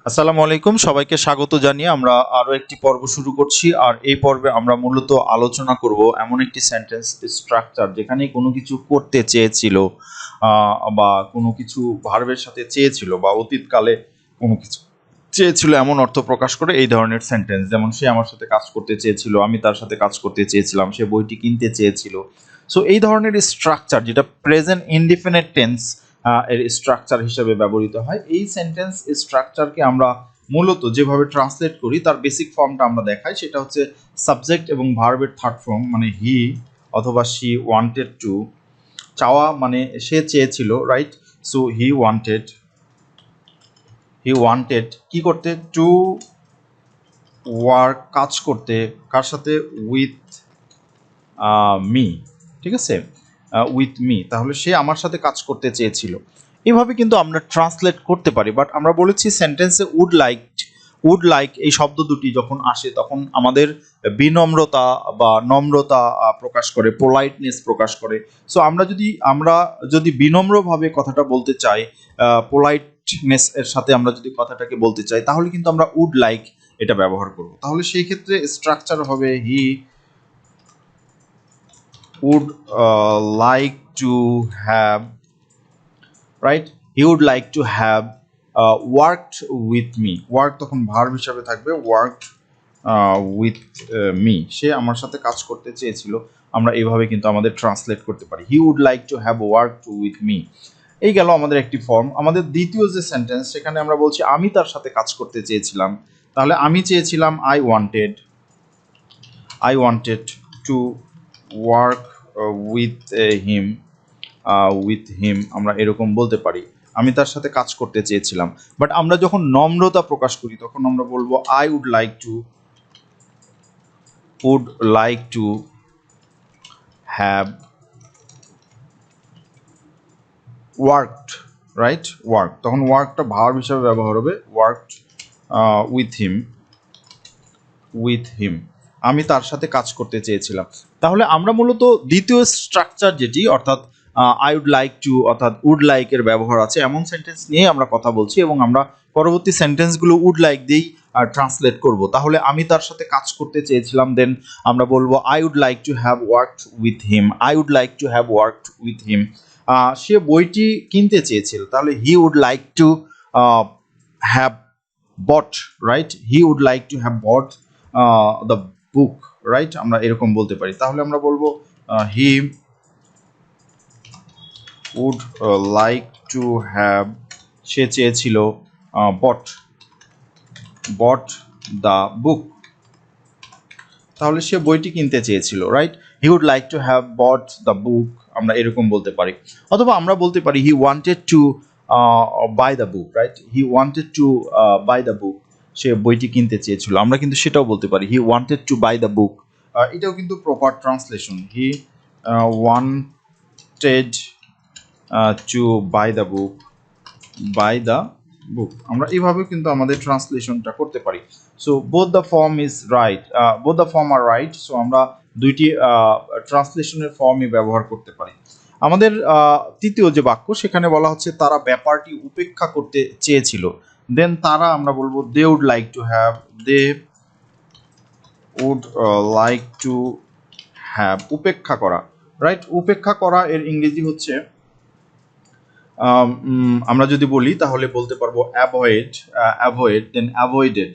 আসসালামু আলাইকুম, সবাইকে স্বাগত জানিয়ে আমরা আরো একটি পর্ব শুরু করছি। আর এই পর্বে আমরা মূলত আলোচনা করব এমন একটি সেন্টেন্স স্ট্রাকচার যেখানে কোনো কিছু করতে চেয়েছিল বা কোনো কিছু ভার্বের সাথে চেয়েছিল বা অতীতকালে কোনো কিছু চেয়েছিল এমন অর্থ প্রকাশ করে এই ধরনের সেন্টেন্স। যেমন সে আমার সাথে কাজ করতে চেয়েছিল, আমি তার সাথে কাজ করতে চেয়েছিলাম, সে বইটি কিনতে চেয়েছিল। সো এই ধরনের স্ট্রাকচার যেটা প্রেজেন্ট ইনডিফিনিট টেন্স এর স্ট্রাকচার হিসেবে ব্যবহৃত হয়, এই সেন্টেন্স স্ট্রাকচারকে আমরা মূলত যেভাবে ট্রান্সলেট করি তার বেসিক ফর্মটা আমরা দেখাই, সেটা হচ্ছে সাবজেক্ট এবং ভার্বের থার্ড ফর্ম, মানে হি অথবা শি ওয়ান্টেড টু। চাওয়া মানে সে চেয়েছিল, রাইট? সো হি ওয়ান্টেড কি করতে? টু ওয়ার্ক, কাজ করতে। কার সাথে? With me. ঠিক আছে, উইথ মি। তাহলে সে আমার সাথে কাজ করতে চেয়েছিল। এভাবে কিন্তু আমরা ট্রান্সলেট করতে পারি, বাট আমরা বলেছি সেন্টেন্সে উড লাইক এই শব্দ দুটি যখন আসে তখন আমাদের বিনম্রতা বা নম্রতা প্রকাশ করে, পোলাইটনেস প্রকাশ করে। সো আমরা যদি বিনম্রভাবে কথাটা বলতে চাই, পোলাইটনেস এর সাথে আমরা যদি কথাটাকে বলতে চাই, তাহলে কিন্তু আমরা উড লাইক এটা ব্যবহার করব। তাহলে সেই ক্ষেত্রে স্ট্রাকচার হবে হি would like to have, right? He would like to have worked with me. Work তখন ভার্ব হিসাবে থাকবে, worked with me। সে আমার সাথে কাজ করতে চেয়েছিল। আমরা এইভাবে কিন্তু আমাদের ট্রান্সলেট করতে পারি, he would like to have worked with me। এই গেল আমাদের একটি ফর্ম। আমাদের দ্বিতীয় যে সেন্টেন্স, সেখানে আমরা বলছি আমি তার সাথে কাজ করতে চেয়েছিলাম। তাহলে আমি চেয়েছিলাম, I wanted to work with him। আমরা এরকম বলতে পারি, আমি তার সাথে কাজ করতে চেয়েছিলাম। বাট আমরা যখন নম্রতা প্রকাশ করি তখন আমরা বলবো I would like to have worked, right? work, তখন ওয়ার্কটা ভার্ব হিসেবে ব্যবহার হবে, worked with him। আমি তার সাথে কাজ করতে চেয়েছিলাম। তাহলে আমরা মূলত দ্বিতীয় স্ট্রাকচার যেটি, অর্থাৎ আই উড লাইক টু অর্থাৎ উড লাইক এর ব্যবহার আছে এমন সেন্টেন্স নিয়ে আমরা কথা বলছি, এবং আমরা পরবর্তী সেন্টেন্সগুলো উড লাইক দিয়েই ট্রান্সলেট করব। তাহলে আমি তার সাথে কাজ করতে চেয়েছিলাম, দেন আমরা বলবো I would like to have worked with him. সে বইটি কিনতে চেয়েছিল, তাহলে he would like to have bought, right? He would like to have bought the book, right? আমরা এরকম বলতে পারি। তাহলে আমরা বলবো he would like to have, সে চেয়েছিল বট দ্য বুক। তাহলে সে বইটি কিনতে চেয়েছিল, right? He would like to have bought the book, আমরা এরকম বলতে পারি। অথবা আমরা বলতে পারি he wanted to buy the book, right? He wanted to buy the book, সে বইটি কিনতে চেয়েছিল। আমরা কিন্তু সেটাও বলতে পারি, he wanted to buy the book. এটাও কিন্তু proper translation, he wanted to buy the book, আমরা এইভাবে কিন্তু আমাদের ট্রান্সলেশনটা করতে পারি। So both the form are right. So আমরা দুইটি ট্রান্সলেশনের ফর্মই ব্যবহার করতে পারি। আমাদের তৃতীয় যে বাক্য, সেখানে বলা হচ্ছে তারা ব্যাপারটি উপেক্ষা করতে চেয়েছিল। দেন তারা আমরা বলবো they would like to have, উপেক্ষা করা, রাইট? উপেক্ষা করা এর ইংরেজি হচ্ছে, আমরা যদি বলি তাহলে বলতে পারবো অ্যাভয়েড, দেন অ্যাভয়েডেড।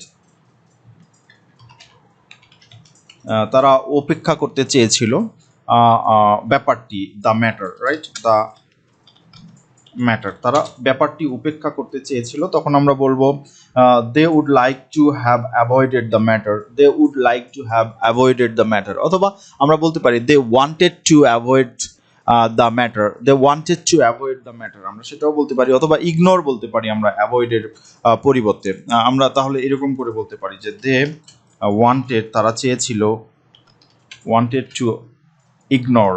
তারা উপেক্ষা করতে চেয়েছিল ব্যাপারটি, the matter, right? The matter, তারা ব্যাপারটি উপেক্ষা করতে চেয়েছিল। তখন আমরা বলবো they would like to have avoided the matter, অথবা আমরা বলতে পারি they wanted to avoid the matter, আমরা সেটাও বলতে পারি। অথবা ইগনোর বলতে পারি আমরা অ্যাভয়েডের পরিবর্তে। আমরা তাহলে এরকম করে বলতে পারি যে দে ওয়ান্টেড, তারা চেয়েছিল, wanted to ignore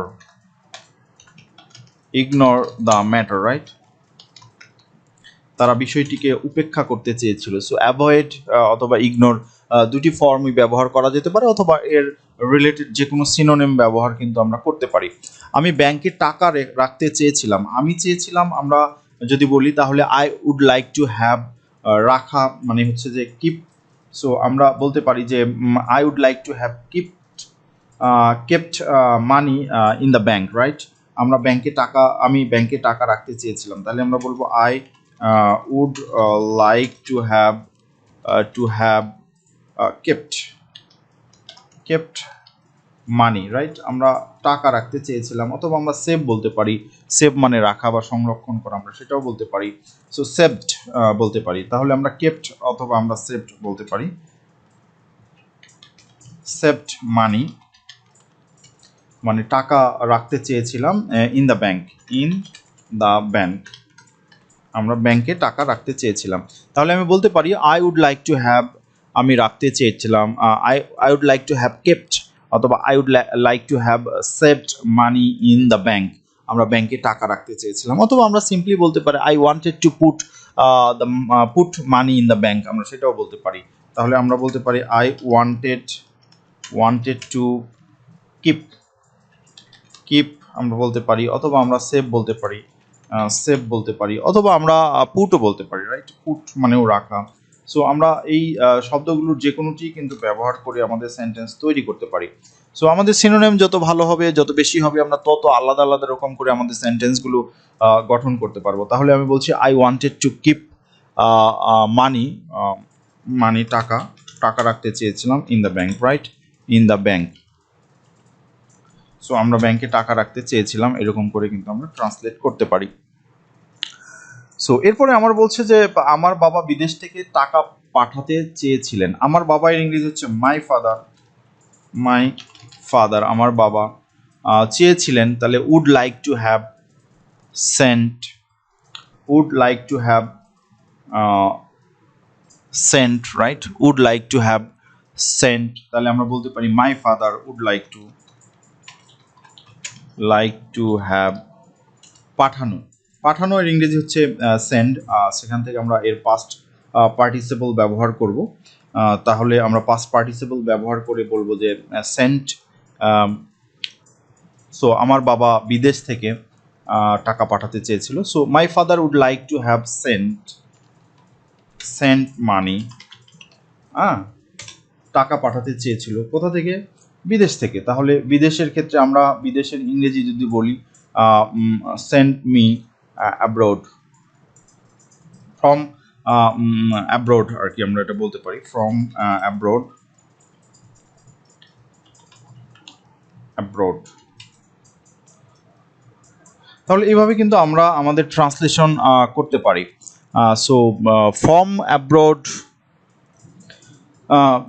the matter, right? তারা বিষয়টিকে উপেক্ষা করতে চেয়েছিল। সো অ্যাভয়েড অথবা ইগনোর দুটি ফর্মই ব্যবহার করা যেতে পারে, অথবা এর রিলেটেড যে কোনো সিনোনিম ব্যবহার কিন্তু আমরা করতে পারি। আমি ব্যাংকে টাকা রাখতে চেয়েছিলাম, আমরা যদি বলি তাহলে I would like to have রাখা মানে হচ্ছে যে কিপ। সো আমরা বলতে পারি যে I would like to have kept money in the bank, right? আমি ব্যাংকে টাকা রাখতে চেয়েছিলাম, তাহলে আমরা বলবো I would like to have kept money, right? আমরা টাকা রাখতে চেয়েছিলাম। অথবা আমরা সেভ বলতে পারি, সেভ মানে রাখা বা সংরক্ষণ করা, আমরা সেটাও বলতে পারি। সো সেভড বলতে পারি, তাহলে আমরা কেপ্ট অথবা আমরা সেভড বলতে পারি। সেভড মানি মানে টাকা রাখতে চেয়েছিলাম in the bank, in the bank, আমরা ব্যাংকে টাকা রাখতে চেয়েছিলাম। তাহলে আমি বলতে পারি I would like to have, আমি রাখতে চেয়েছিলাম, I would like to have kept, অথবা I would like to have saved money in the bank, আমরা ব্যাংকে টাকা রাখতে চেয়েছিলাম। অথবা আমরা সিম্পলি বলতে পারি I wanted to put money in the bank, আমরা সেটাও বলতে পারি। তাহলে আমরা বলতে পারি I wanted to keep keep আমরা বলতে পারি, অথবা আমরা সেভ বলতে পারি, অথবা আমরা পুটও বলতে পারি, রাইট? পুট মানেও রাখা। সো আমরা এই শব্দগুলোর যে কোনোটি কিন্তু ব্যবহার করে আমাদের সেন্টেন্স তৈরি করতে পারি। সো আমাদের সিনোনিম যত ভালো হবে, যত বেশি হবে, আমরা তত আলাদা আলাদা রকম করে আমাদের সেন্টেন্সগুলো গঠন করতে পারবো। তাহলে আমি বলছি আই ওয়ান্টেড টু কিপ মানি টাকা রাখতে চেয়েছিলাম in the bank, right? In the bank. So আমরা ব্যাংকে টাকা রাখতে চেয়েছিলাম, এরকম করে কিন্তু আমরা ট্রান্সলেট করতে পারি। সো এরপরে আমার বলছে যে আমার বাবা বিদেশ থেকে টাকা পাঠাতে চেয়েছিলেন। আমার বাবা এর ইংরেজি হচ্ছে মাই ফাদার, আমার বাবা চেয়েছিলেন, তাহলে would like to have sent, would like to have sent, right? Would like to have sent, তাহলে আমরা বলতে পারি my father would like to have পাঠানো এর ইংরেজি হচ্ছে সেন্ড। সেখান থেকে আমরা এর পাস্ট পার্টিসিপল ব্যবহার করব। তাহলে আমরা পাস্ট পার্টিসিপল ব্যবহার করে বলবো যে সেন্ট। সো আমার বাবা বিদেশ থেকে টাকা পাঠাতে চেয়েছিল। So my father would like to have sent money, টাকা পাঠাতে চেয়েছিল কোথা থেকে? বিদেশ থেকে। তাহলে বিদেশের ক্ষেত্রে আমরা বিদেশের ইংরেজি যদি বলি send me abroad, from abroad আর কি, আমরা এটা বলতে পারি ফ্রম অ্যাব্রড। তাহলে এইভাবে কিন্তু আমরা আমাদের ট্রান্সলেশন করতে পারি। সো ফ্রম অ্যাব্রড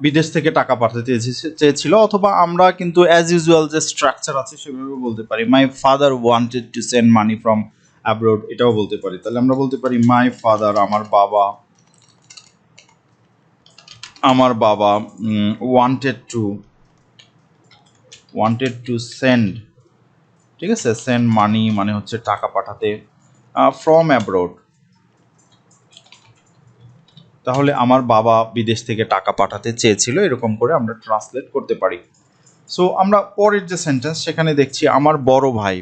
বিদেশ থেকে টাকা পাঠাতে চেয়েছিল, অথবা আমরা কিন্তু অ্যাজ ইউজুয়াল যে স্ট্রাকচার আছে সেভাবে বলতে পারি my father wanted to send money from abroad, এটাও বলতে পারি। তাহলে আমরা বলতে পারি মাই ফাদার, আমার বাবা ওয়ান্টেড টু সেন্ড, ঠিক আছে? সেন্ড মানি মানে হচ্ছে টাকা পাঠাতে, ফ্রম অ্যাব্রড, তাহলে আমার বাবা বিদেশ থেকে টাকা পাঠাতে চেয়েছিল, এরকম করে আমরা ট্রান্সলেট করতে পারি। সো আমরা পরের যে সেন্টেন্স সেখানে দেখছি আমার বড় ভাই,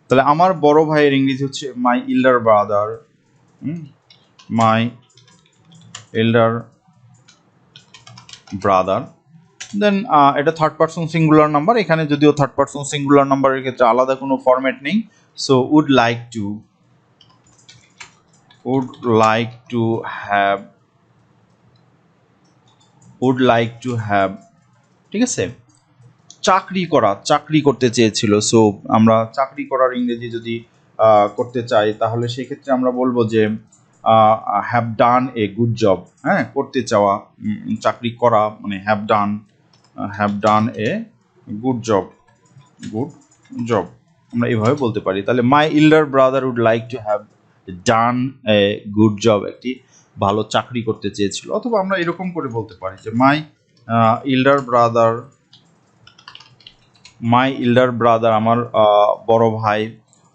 তাহলে আমার বড় ভাইয়ের ইংরেজি হচ্ছে মাই এল্ডার ব্রাদার, মাই এল্ডার ব্রাদার। দেন এটা থার্ড পারসন সিঙ্গুলার নাম্বার, এখানে যদিও থার্ড পারসন সিঙ্গুলার নাম্বারের ক্ষেত্রে আলাদা কোনো ফরম্যাট নেই। So would like to have, ঠিক আছে? চাকরি করতে চেয়েছিল। সো আমরা চাকরি করার ইংরেজি যদি করতে চাই, তাহলে সেক্ষেত্রে আমরা বলবো যে have done a good job, হ্যাঁ? করতে চাওয়া, চাকরি করা মানে have done a good job, আমরা এইভাবে বলতে পারি। তাহলে my elder brother would like to have done a good job, একটি ভালো চাকরি করতে চেয়েছিল। অথবা আমরা এরকম করে বলতে পারি যে মাই এল্ডার ব্রাদার, আমার বড় ভাই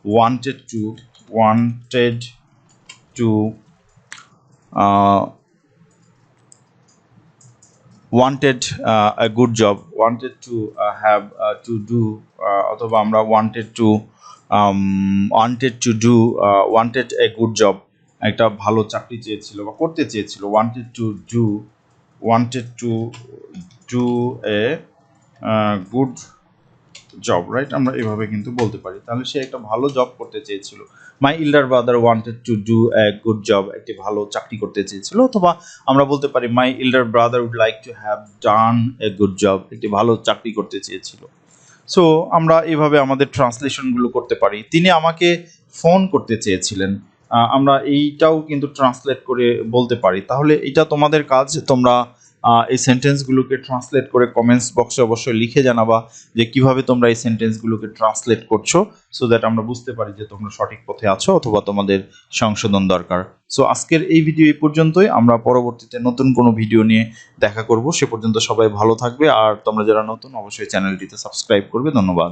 wanted a good job, wanted to have to do, অথবা আমরা wanted a good job একটা ভালো চাকরি চেয়েছিল বা করতে চেয়েছিল, wanted to do a good job, right? আমরা এভাবে কিন্তু বলতে পারি। তাহলে সে একটা ভালো জব করতে চেয়েছিল। My elder brother wanted to do a good job, একটি ভালো চাকরি করতে চেয়েছিল। অথবা আমরা বলতে পারি my elder brother would like to have done a good job, একটি ভালো চাকরি করতে চেয়েছিল। সো আমরা এইভাবে আমাদের ট্রান্সলেশনগুলো করতে পারি। তিনি আমাকে ফোন করতে চেয়েছিলেন, আমরা এইটাও কিন্তু ট্রান্সলেট করে বলতে পারি। তাহলে এটা তোমাদের কাজ, তোমরা এই সেন্টেন্সগুলোকে ট্রান্সলেট করে কমেন্টস বক্সে অবশ্যই লিখে জানাবা যে কিভাবে তোমরা এই সেন্টেন্সগুলোকে ট্রান্সলেট করছো, সো দ্যাট আমরা বুঝতে পারি যে তোমরা সঠিক পথে আছো অথবা তোমাদের সংশোধন দরকার। সো আজকের এই ভিডিও এই পর্যন্তই। আমরা পরবর্তীতে নতুন কোনো ভিডিও নিয়ে দেখা করব। সে পর্যন্ত সবাই ভালো থাকবে, আর তোমরা যারা নতুন অবশ্যই চ্যানেলটিতে সাবস্ক্রাইব করবে। ধন্যবাদ।